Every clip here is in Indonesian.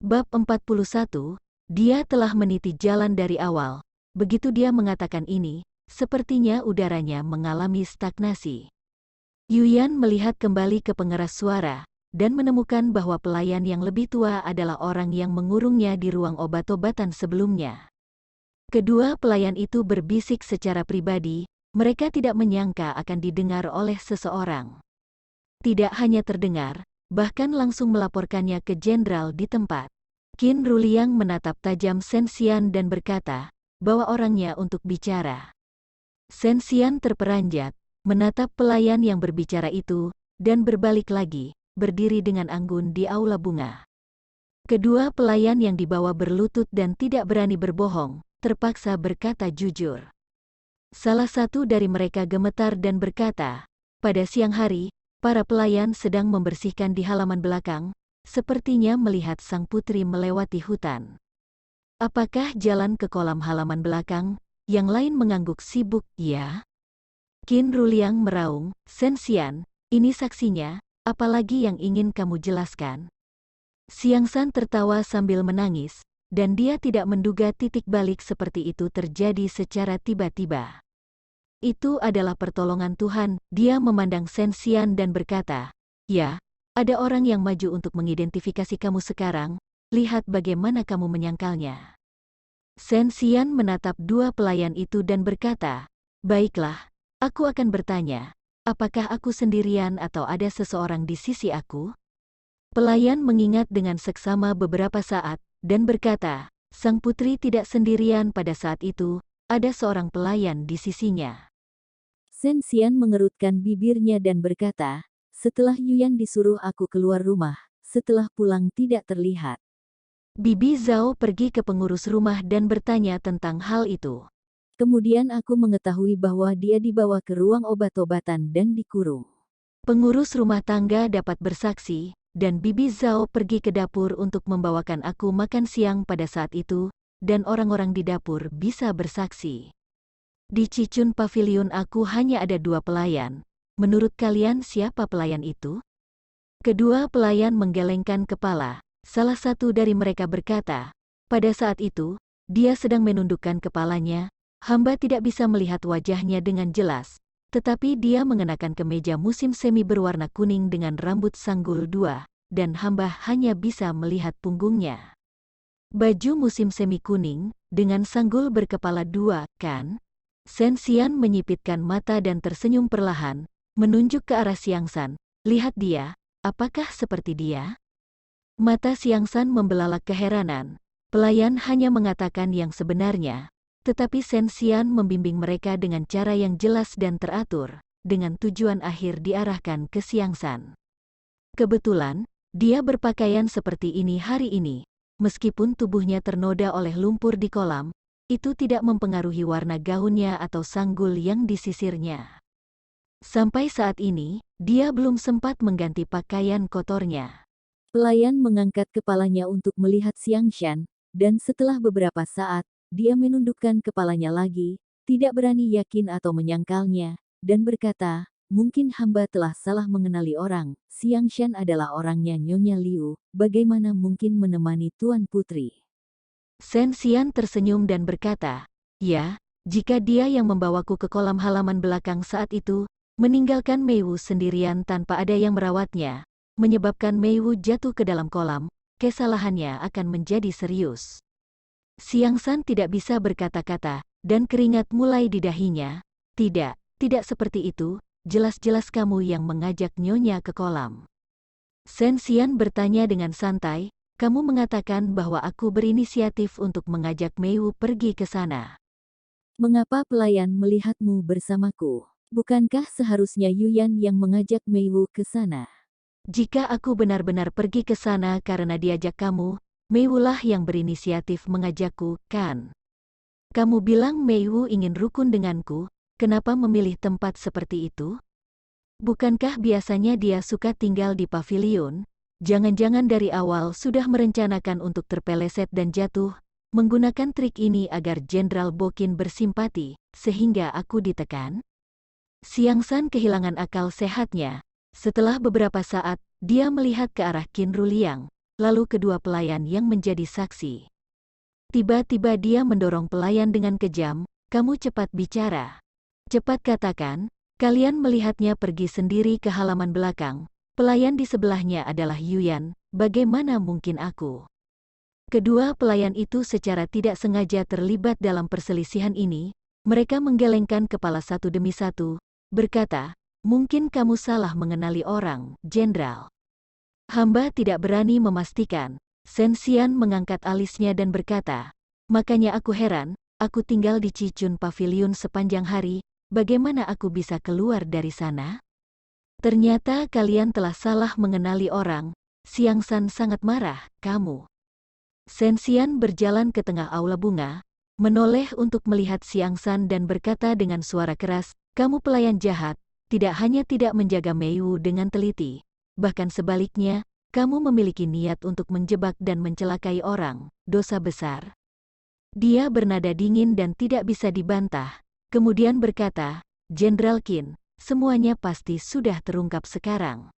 Bab 41, dia telah meniti jalan dari awal. Begitu dia mengatakan ini, sepertinya udaranya mengalami stagnasi. Yuyan melihat kembali ke pengeras suara, dan menemukan bahwa pelayan yang lebih tua adalah orang yang mengurungnya di ruang obat-obatan sebelumnya. Kedua pelayan itu berbisik secara pribadi, mereka tidak menyangka akan didengar oleh seseorang. Tidak hanya terdengar, bahkan langsung melaporkannya ke jenderal di tempat. Qin Ruliang menatap tajam Shen Xian dan berkata, bawa orangnya untuk bicara. Shen Xian terperanjat, menatap pelayan yang berbicara itu, dan berbalik lagi, berdiri dengan anggun di aula bunga. Kedua pelayan yang dibawa berlutut dan tidak berani berbohong, terpaksa berkata jujur. Salah satu dari mereka gemetar dan berkata, pada siang hari, para pelayan sedang membersihkan di halaman belakang, sepertinya melihat sang putri melewati hutan. Apakah jalan ke kolam halaman belakang? Yang lain mengangguk sibuk, ya? Qin Ruliang meraung, Shen Xian, ini saksinya, apalagi yang ingin kamu jelaskan? Xiangsan tertawa sambil menangis, dan dia tidak menduga titik balik seperti itu terjadi secara tiba-tiba. Itu adalah pertolongan Tuhan, dia memandang Shen Xian dan berkata, ya, ada orang yang maju untuk mengidentifikasi kamu sekarang, lihat bagaimana kamu menyangkalnya. Shen Xian menatap dua pelayan itu dan berkata, baiklah, aku akan bertanya, apakah aku sendirian atau ada seseorang di sisi aku? Pelayan mengingat dengan seksama beberapa saat, dan berkata, sang putri tidak sendirian pada saat itu, ada seorang pelayan di sisinya. Shen Xian mengerutkan bibirnya dan berkata, setelah Yuyan disuruh aku keluar rumah, setelah pulang tidak terlihat. Bibi Zhao pergi ke pengurus rumah dan bertanya tentang hal itu. Kemudian aku mengetahui bahwa dia dibawa ke ruang obat-obatan dan dikurung. Pengurus rumah tangga dapat bersaksi, dan Bibi Zhao pergi ke dapur untuk membawakan aku makan siang pada saat itu, dan orang-orang di dapur bisa bersaksi. Di Cicun Pavilion aku hanya ada 2 pelayan. Menurut kalian siapa pelayan itu? Kedua pelayan menggelengkan kepala. Salah satu dari mereka berkata, pada saat itu, dia sedang menundukkan kepalanya, hamba tidak bisa melihat wajahnya dengan jelas, tetapi dia mengenakan kemeja musim semi berwarna kuning dengan rambut sanggul 2, dan hamba hanya bisa melihat punggungnya. Baju musim semi kuning, dengan sanggul berkepala 2, kan? Shen Xian menyipitkan mata dan tersenyum perlahan, menunjuk ke arah Xiangsan, lihat dia, apakah seperti dia? Mata Xiangsan membelalak keheranan, pelayan hanya mengatakan yang sebenarnya, tetapi Shen Xian membimbing mereka dengan cara yang jelas dan teratur, dengan tujuan akhir diarahkan ke Xiangsan. Kebetulan, dia berpakaian seperti ini hari ini, meskipun tubuhnya ternoda oleh lumpur di kolam, itu tidak mempengaruhi warna gaunnya atau sanggul yang disisirnya. Sampai saat ini, dia belum sempat mengganti pakaian kotornya. Pelayan mengangkat kepalanya untuk melihat Xiangshan, dan setelah beberapa saat, dia menundukkan kepalanya lagi, tidak berani yakin atau menyangkalnya, dan berkata, mungkin hamba telah salah mengenali orang, Xiangshan adalah orangnya Nyonya Liu, bagaimana mungkin menemani Tuan Putri? Shen Xian tersenyum dan berkata, ya, jika dia yang membawaku ke kolam halaman belakang saat itu, meninggalkan Mei Wu sendirian tanpa ada yang merawatnya, menyebabkan Mei Wu jatuh ke dalam kolam, kesalahannya akan menjadi serius. Xiangsan tidak bisa berkata-kata, dan keringat mulai di dahinya. Tidak seperti itu, jelas-jelas kamu yang mengajak Nyonya ke kolam. Shen Xian bertanya dengan santai, kamu mengatakan bahwa aku berinisiatif untuk mengajak Mei Wu pergi ke sana. Mengapa pelayan melihatmu bersamaku? Bukankah seharusnya Yuyan yang mengajak Mei Wu ke sana? Jika aku benar-benar pergi ke sana karena diajak kamu, Mei Wu lah yang berinisiatif mengajakku, kan? Kamu bilang Mei Wu ingin rukun denganku, kenapa memilih tempat seperti itu? Bukankah biasanya dia suka tinggal di pavilion? Jangan-jangan dari awal sudah merencanakan untuk terpeleset dan jatuh, menggunakan trik ini agar Jenderal Bokin bersimpati, sehingga aku ditekan? Xiangsan kehilangan akal sehatnya. Setelah beberapa saat, dia melihat ke arah Qin Ruliang, lalu kedua pelayan yang menjadi saksi. Tiba-tiba dia mendorong pelayan dengan kejam, "Kamu cepat bicara. Cepat katakan, kalian melihatnya pergi sendiri ke halaman belakang. Pelayan di sebelahnya adalah Yuyan, bagaimana mungkin aku?" Kedua pelayan itu secara tidak sengaja terlibat dalam perselisihan ini. Mereka menggelengkan kepala satu demi satu, berkata, "Mungkin kamu salah mengenali orang, Jenderal." Hamba tidak berani memastikan. Sensian mengangkat alisnya dan berkata, "Makanya aku heran, aku tinggal di Cicun Pavilion sepanjang hari, bagaimana aku bisa keluar dari sana? Ternyata kalian telah salah mengenali orang." Xiangsan sangat marah, "Kamu." Sensian berjalan ke tengah aula bunga, menoleh untuk melihat Xiangsan dan berkata dengan suara keras, "Kamu pelayan jahat, tidak hanya tidak menjaga Meiwu dengan teliti, bahkan sebaliknya, kamu memiliki niat untuk menjebak dan mencelakai orang, dosa besar." Dia bernada dingin dan tidak bisa dibantah, kemudian berkata, "Jenderal Qin, semuanya pasti sudah terungkap sekarang.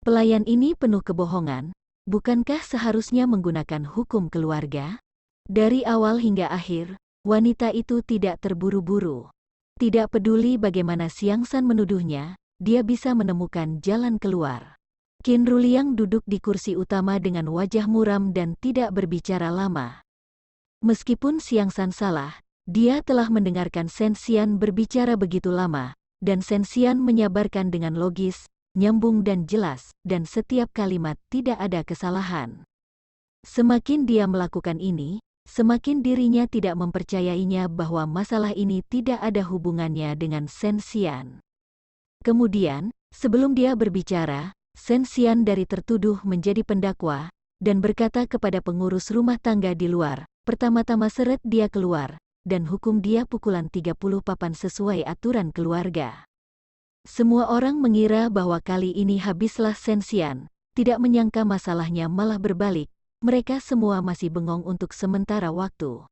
Pelayan ini penuh kebohongan, bukankah seharusnya menggunakan hukum keluarga?" Dari awal hingga akhir, wanita itu tidak terburu-buru. Tidak peduli bagaimana Xiangsan menuduhnya, dia bisa menemukan jalan keluar. Qin Ruliang duduk di kursi utama dengan wajah muram dan tidak berbicara lama. Meskipun Xiangsan salah, dia telah mendengarkan Sensian berbicara begitu lama, dan Sensian menyabarkan dengan logis, nyambung dan jelas, dan setiap kalimat tidak ada kesalahan. Semakin dia melakukan ini, semakin dirinya tidak mempercayainya bahwa masalah ini tidak ada hubungannya dengan Sensian. Kemudian, sebelum dia berbicara, Sensian dari tertuduh menjadi pendakwa, dan berkata kepada pengurus rumah tangga di luar, pertama-tama seret dia keluar, dan hukum dia pukulan 30 papan sesuai aturan keluarga. Semua orang mengira bahwa kali ini habislah Sensian, tidak menyangka masalahnya malah berbalik, mereka semua masih bengong untuk sementara waktu.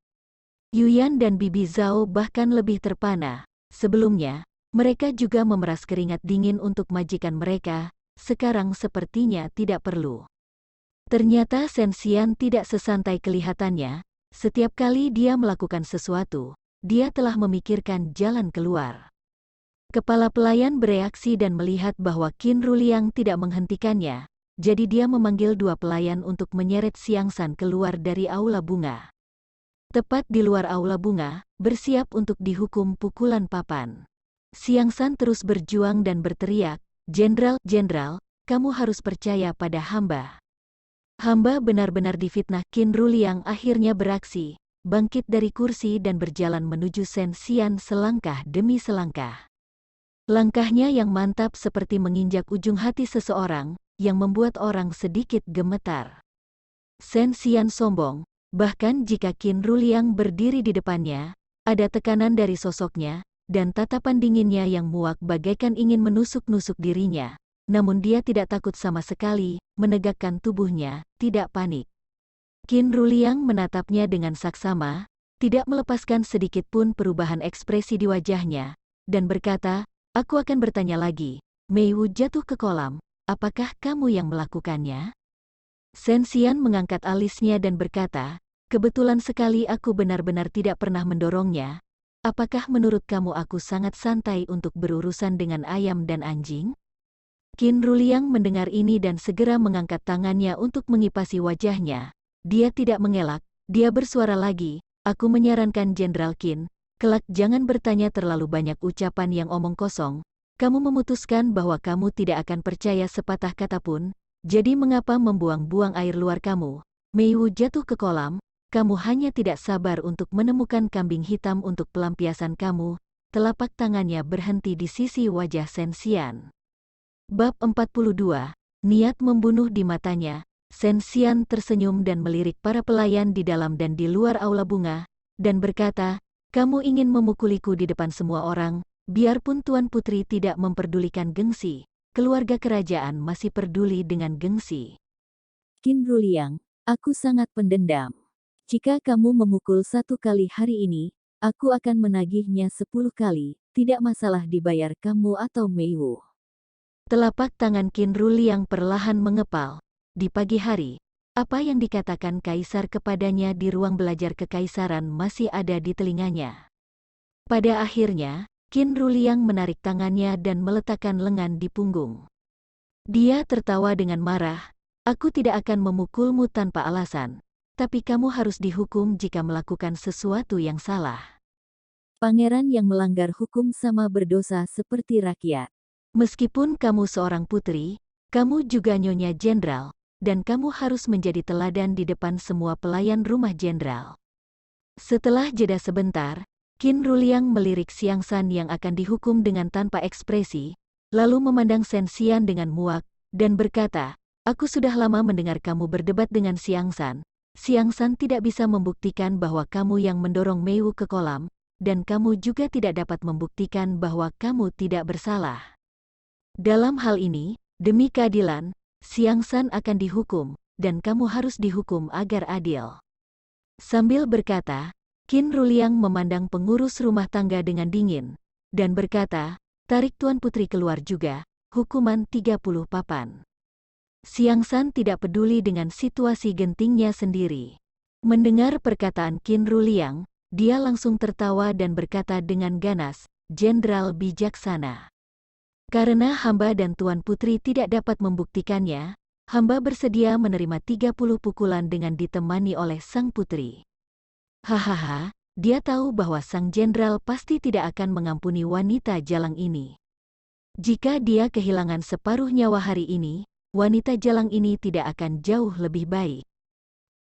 Yuyan dan Bibi Zhao bahkan lebih terpana. Sebelumnya, mereka juga memeras keringat dingin untuk majikan mereka, sekarang sepertinya tidak perlu. Ternyata Sensian tidak sesantai kelihatannya, setiap kali dia melakukan sesuatu, dia telah memikirkan jalan keluar. Kepala pelayan bereaksi dan melihat bahwa Qin Ruliang tidak menghentikannya, jadi dia memanggil dua pelayan untuk menyeret Xiangsan keluar dari aula bunga. Tepat di luar aula bunga, bersiap untuk dihukum pukulan papan. Xiangsan terus berjuang dan berteriak, "Jenderal, Jenderal, kamu harus percaya pada hamba." Hamba benar-benar difitnah. Qin Ruliang akhirnya beraksi, bangkit dari kursi dan berjalan menuju Sensian selangkah demi selangkah. Langkahnya yang mantap seperti menginjak ujung hati seseorang, yang membuat orang sedikit gemetar. Sensian sombong, bahkan jika Qin Ruliang berdiri di depannya, ada tekanan dari sosoknya, dan tatapan dinginnya yang muak bagaikan ingin menusuk-nusuk dirinya. Namun dia tidak takut sama sekali, menegakkan tubuhnya, tidak panik. Qin Ruliang menatapnya dengan saksama, tidak melepaskan sedikit pun perubahan ekspresi di wajahnya, dan berkata, "Aku akan bertanya lagi, Meiwu jatuh ke kolam, apakah kamu yang melakukannya?" Sensian mengangkat alisnya dan berkata, "Kebetulan sekali aku benar-benar tidak pernah mendorongnya. Apakah menurut kamu aku sangat santai untuk berurusan dengan ayam dan anjing?" Qin Ruliang mendengar ini dan segera mengangkat tangannya untuk mengipasi wajahnya. Dia tidak mengelak, dia bersuara lagi, "Aku menyarankan Jenderal Qin, kelak jangan bertanya terlalu banyak ucapan yang omong kosong. Kamu memutuskan bahwa kamu tidak akan percaya sepatah kata pun, jadi mengapa membuang-buang air luar kamu? Meiwu jatuh ke kolam, kamu hanya tidak sabar untuk menemukan kambing hitam untuk pelampiasan kamu." Telapak tangannya berhenti di sisi wajah Sensian. Bab 42, niat membunuh di matanya. Sensian tersenyum dan melirik para pelayan di dalam dan di luar aula bunga, dan berkata, "Kamu ingin memukuliku di depan semua orang, biarpun Tuan Putri tidak memperdulikan gengsi, keluarga kerajaan masih peduli dengan gengsi." Qin Ruliang, aku sangat pendendam. Jika kamu memukul 1 kali hari ini, aku akan menagihnya 10 kali, tidak masalah dibayar kamu atau Meiwu. Telapak tangan Qin Ruliang perlahan mengepal. Di pagi hari, Apa yang dikatakan kaisar kepadanya di ruang belajar kekaisaran masih ada di telinganya. Pada akhirnya, Qin Ruliang menarik tangannya dan meletakkan lengan di punggung. Dia tertawa dengan marah, "Aku tidak akan memukulmu tanpa alasan, tapi kamu harus dihukum jika melakukan sesuatu yang salah." Pangeran yang melanggar hukum sama berdosa seperti rakyat. Meskipun kamu seorang putri, kamu juga nyonya jenderal, dan kamu harus menjadi teladan di depan semua pelayan rumah jenderal. Setelah jeda sebentar, Qin Ruliang melirik Xiang San yang akan dihukum dengan tanpa ekspresi, lalu memandang Shen Xian dengan muak, dan berkata, "Aku sudah lama mendengar kamu berdebat dengan Xiang San. Xiang San tidak bisa membuktikan bahwa kamu yang mendorong Meiwu ke kolam, dan kamu juga tidak dapat membuktikan bahwa kamu tidak bersalah. Dalam hal ini, demi keadilan, Xiang San akan dihukum, dan kamu harus dihukum agar adil." Sambil berkata, Qin Ruliang memandang pengurus rumah tangga dengan dingin, dan berkata, "Tarik Tuan Putri keluar juga, hukuman 30 papan." Xiang San tidak peduli dengan situasi gentingnya sendiri. Mendengar perkataan Qin Ruliang, dia langsung tertawa dan berkata dengan ganas, "Jenderal bijaksana. Karena hamba dan Tuan Putri tidak dapat membuktikannya, hamba bersedia menerima 30 pukulan dengan ditemani oleh sang putri." Hahaha, dia tahu bahwa sang jenderal pasti tidak akan mengampuni wanita jalang ini. Jika dia kehilangan separuh nyawa hari ini, wanita jalang ini tidak akan jauh lebih baik.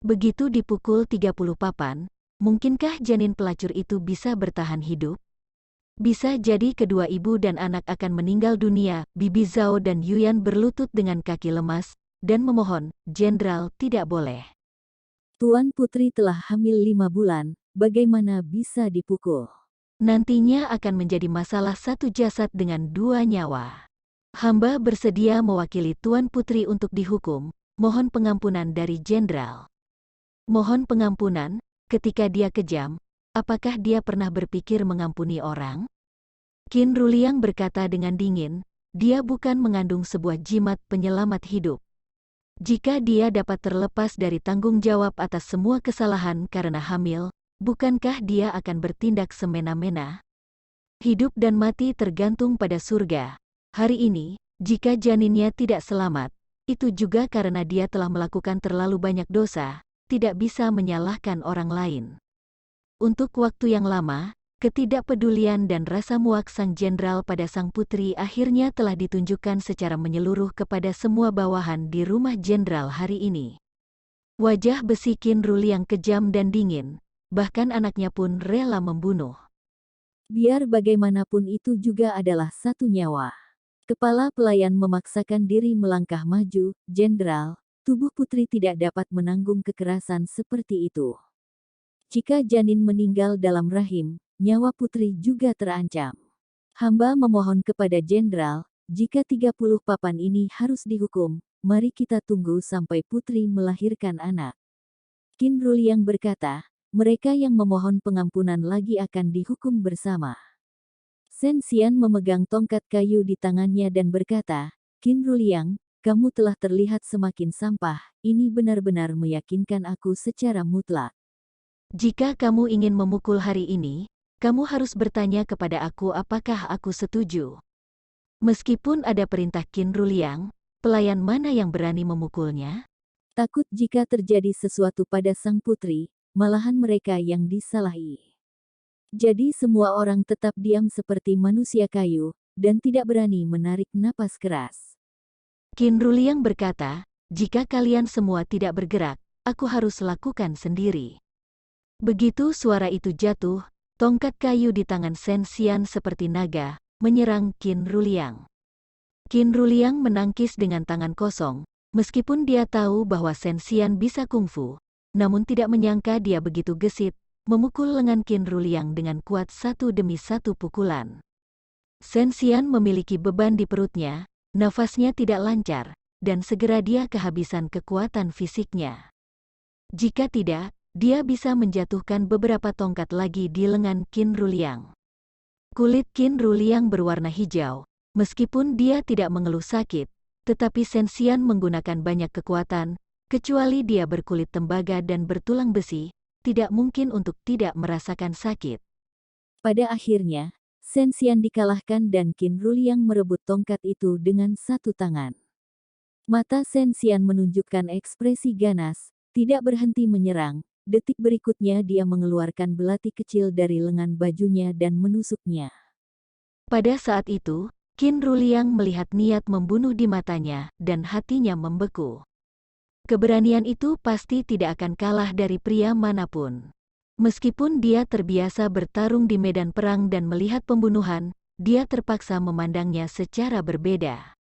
Begitu dipukul 30 papan, mungkinkah janin pelacur itu bisa bertahan hidup? Bisa jadi kedua ibu dan anak akan meninggal dunia. Bibi Zhao dan Yuyan berlutut dengan kaki lemas, dan memohon, "Jenderal tidak boleh. Tuan Putri telah hamil 5 bulan, bagaimana bisa dipukul? Nantinya akan menjadi masalah satu jasad dengan 2 nyawa. Hamba bersedia mewakili Tuan Putri untuk dihukum, mohon pengampunan dari jenderal." Mohon pengampunan, ketika dia kejam, apakah dia pernah berpikir mengampuni orang? Qin Ruliang berkata dengan dingin, dia bukan mengandung sebuah jimat penyelamat hidup. Jika dia dapat terlepas dari tanggung jawab atas semua kesalahan karena hamil, bukankah dia akan bertindak semena-mena? Hidup dan mati tergantung pada surga. Hari ini, jika janinnya tidak selamat, itu juga karena dia telah melakukan terlalu banyak dosa, tidak bisa menyalahkan orang lain. Untuk waktu yang lama, ketidakpedulian dan rasa muak sang jenderal pada sang putri akhirnya telah ditunjukkan secara menyeluruh kepada semua bawahan di rumah jenderal hari ini. Wajah besi Qin Ruliang kejam dan dingin, bahkan anaknya pun rela membunuh. Biar bagaimanapun itu juga adalah satu nyawa. Kepala pelayan memaksakan diri melangkah maju, "Jenderal, tubuh putri tidak dapat menanggung kekerasan seperti itu. Jika janin meninggal dalam rahim, nyawa putri juga terancam. Hamba memohon kepada jenderal, jika 30 papan ini harus dihukum, mari kita tunggu sampai putri melahirkan anak." Qin Ruliang berkata, mereka yang memohon pengampunan lagi akan dihukum bersama. Shen Xian memegang tongkat kayu di tangannya dan berkata, "Qin Ruliang, kamu telah terlihat semakin sampah, ini benar-benar meyakinkan aku secara mutlak. Jika kamu ingin memukul hari ini, kamu harus bertanya kepada aku apakah aku setuju." Meskipun ada perintah Qin Ruliang, pelayan mana yang berani memukulnya? Takut jika terjadi sesuatu pada sang putri, malahan mereka yang disalahi. Jadi semua orang tetap diam seperti manusia kayu, dan tidak berani menarik napas keras. Qin Ruliang berkata, "Jika kalian semua tidak bergerak, aku harus lakukan sendiri." Begitu suara itu jatuh, tongkat kayu di tangan Shen Xian seperti naga, menyerang Qin Ruliang. Qin Ruliang menangkis dengan tangan kosong, meskipun dia tahu bahwa Shen Xian bisa kungfu, namun tidak menyangka dia begitu gesit, memukul lengan Qin Ruliang dengan kuat satu demi satu pukulan. Shen Xian memiliki beban di perutnya, nafasnya tidak lancar, dan segera dia kehabisan kekuatan fisiknya. Jika tidak, dia bisa menjatuhkan beberapa tongkat lagi di lengan Qin Ruliang. Kulit Qin Ruliang berwarna hijau, meskipun dia tidak mengeluh sakit, tetapi Shen Xian menggunakan banyak kekuatan, Kecuali dia berkulit tembaga dan bertulang besi, tidak mungkin untuk tidak merasakan sakit. Pada akhirnya, Shen Xian dikalahkan dan Qin Ruliang merebut tongkat itu dengan satu tangan. Mata Shen Xian menunjukkan ekspresi ganas, tidak berhenti menyerang. Detik berikutnya dia mengeluarkan belati kecil dari lengan bajunya dan menusuknya. Pada saat itu, Qin Ruliang melihat niat membunuh di matanya dan hatinya membeku. Keberanian itu pasti tidak akan kalah dari pria manapun. Meskipun dia terbiasa bertarung di medan perang dan melihat pembunuhan, dia terpaksa memandangnya secara berbeda.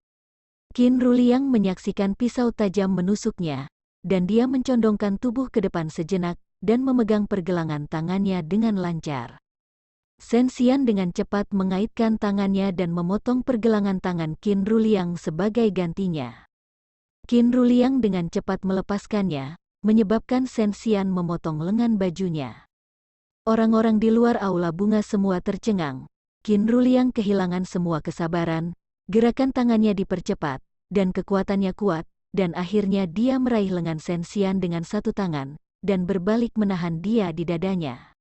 Qin Ruliang menyaksikan pisau tajam menusuknya, dan dia mencondongkan tubuh ke depan sejenak dan memegang pergelangan tangannya dengan lancar. Shen Xian dengan cepat mengaitkan tangannya dan memotong pergelangan tangan Qin Ruliang sebagai gantinya. Qin Ruliang dengan cepat melepaskannya, menyebabkan Shen Xian memotong lengan bajunya. Orang-orang di luar aula bunga semua tercengang. Qin Ruliang kehilangan semua kesabaran, gerakan tangannya dipercepat, dan kekuatannya kuat, dan akhirnya dia meraih lengan Shen Xian dengan satu tangan, dan berbalik menahan dia di dadanya.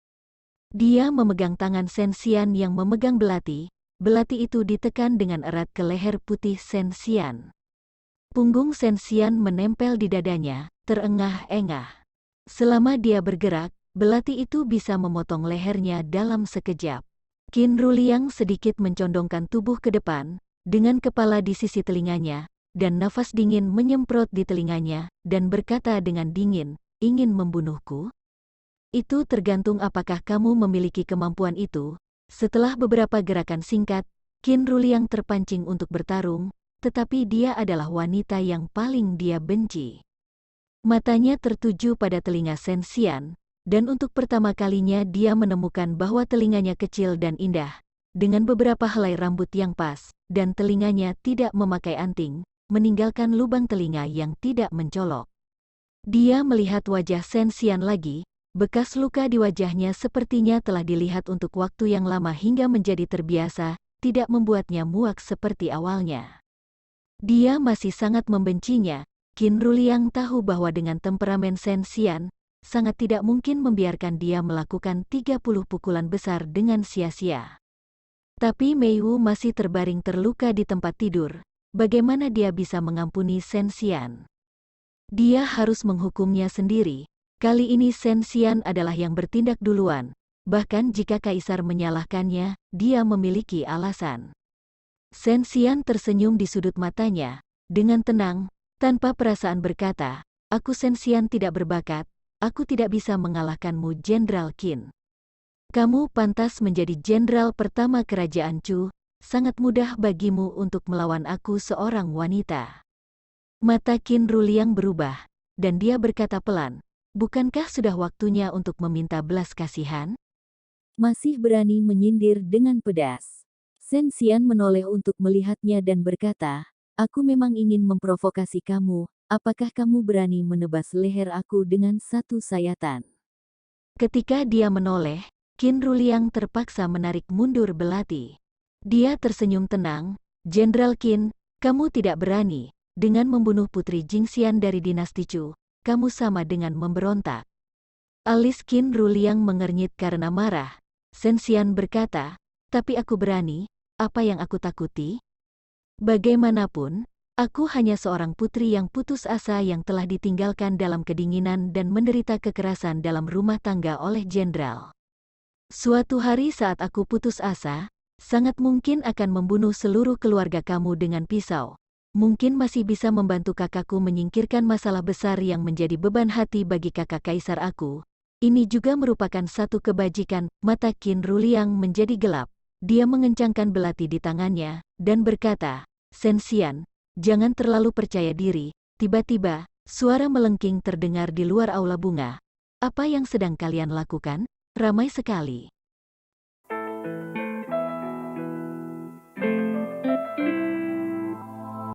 Dia memegang tangan Shen Xian yang memegang belati itu ditekan dengan erat ke leher putih Shen Xian. Punggung Shen Xian menempel di dadanya, terengah-engah. Selama dia bergerak, belati itu bisa memotong lehernya dalam sekejap. Qin Ruliang sedikit mencondongkan tubuh ke depan, dengan kepala di sisi telinganya, dan nafas dingin menyemprot di telinganya, dan berkata dengan dingin, "Ingin membunuhku? Itu tergantung apakah kamu memiliki kemampuan itu." Setelah beberapa gerakan singkat, Qin Ruliang terpancing untuk bertarung, tetapi dia adalah wanita yang paling dia benci. Matanya tertuju pada telinga Shen Xian, dan untuk pertama kalinya dia menemukan bahwa telinganya kecil dan indah, dengan beberapa helai rambut yang pas, dan telinganya tidak memakai anting, meninggalkan lubang telinga yang tidak mencolok. Dia melihat wajah Shen Xian lagi, bekas luka di wajahnya sepertinya telah dilihat untuk waktu yang lama hingga menjadi terbiasa, tidak membuatnya muak seperti awalnya. Dia masih sangat membencinya. Qin Ruliang tahu bahwa dengan temperamen Shen Xian, sangat tidak mungkin membiarkan dia melakukan 30 pukulan besar dengan sia-sia. Tapi Mei Wu masih terbaring terluka di tempat tidur. Bagaimana dia bisa mengampuni Shen Xian? Dia harus menghukumnya sendiri. Kali ini Shen Xian adalah yang bertindak duluan. Bahkan jika Kaisar menyalahkannya, dia memiliki alasan. Shen Xian tersenyum di sudut matanya, dengan tenang, tanpa perasaan berkata, "Aku Shen Xian tidak berbakat, aku tidak bisa mengalahkanmu Jenderal Qin. Kamu pantas menjadi jenderal pertama kerajaan Chu, sangat mudah bagimu untuk melawan aku seorang wanita." Mata Qin Ruliang berubah, dan dia berkata pelan, "Bukankah sudah waktunya untuk meminta belas kasihan?" Masih berani menyindir dengan pedas. Shen Xian menoleh untuk melihatnya dan berkata, "Aku memang ingin memprovokasi kamu, apakah kamu berani menebas leher aku dengan satu sayatan?" Ketika dia menoleh, Qin Ruliang terpaksa menarik mundur belati. Dia tersenyum tenang, "Jenderal Qin, kamu tidak berani. Dengan membunuh Putri Jingxian dari dinasti Chu, kamu sama dengan memberontak." Alis Qin Ruliang mengernyit karena marah. Shen Xian berkata, "Tapi aku berani. Apa yang aku takuti? Bagaimanapun, aku hanya seorang putri yang putus asa yang telah ditinggalkan dalam kedinginan dan menderita kekerasan dalam rumah tangga oleh jenderal. Suatu hari saat aku putus asa, sangat mungkin akan membunuh seluruh keluarga kamu dengan pisau. Mungkin masih bisa membantu kakakku menyingkirkan masalah besar yang menjadi beban hati bagi kakak kaisar aku. Ini juga merupakan satu kebajikan." Mata Qin Ruliang menjadi gelap. Dia mengencangkan belati di tangannya, dan berkata, "Shen Xian, jangan terlalu percaya diri." Tiba-tiba, suara melengking terdengar di luar aula bunga. "Apa yang sedang kalian lakukan? Ramai sekali."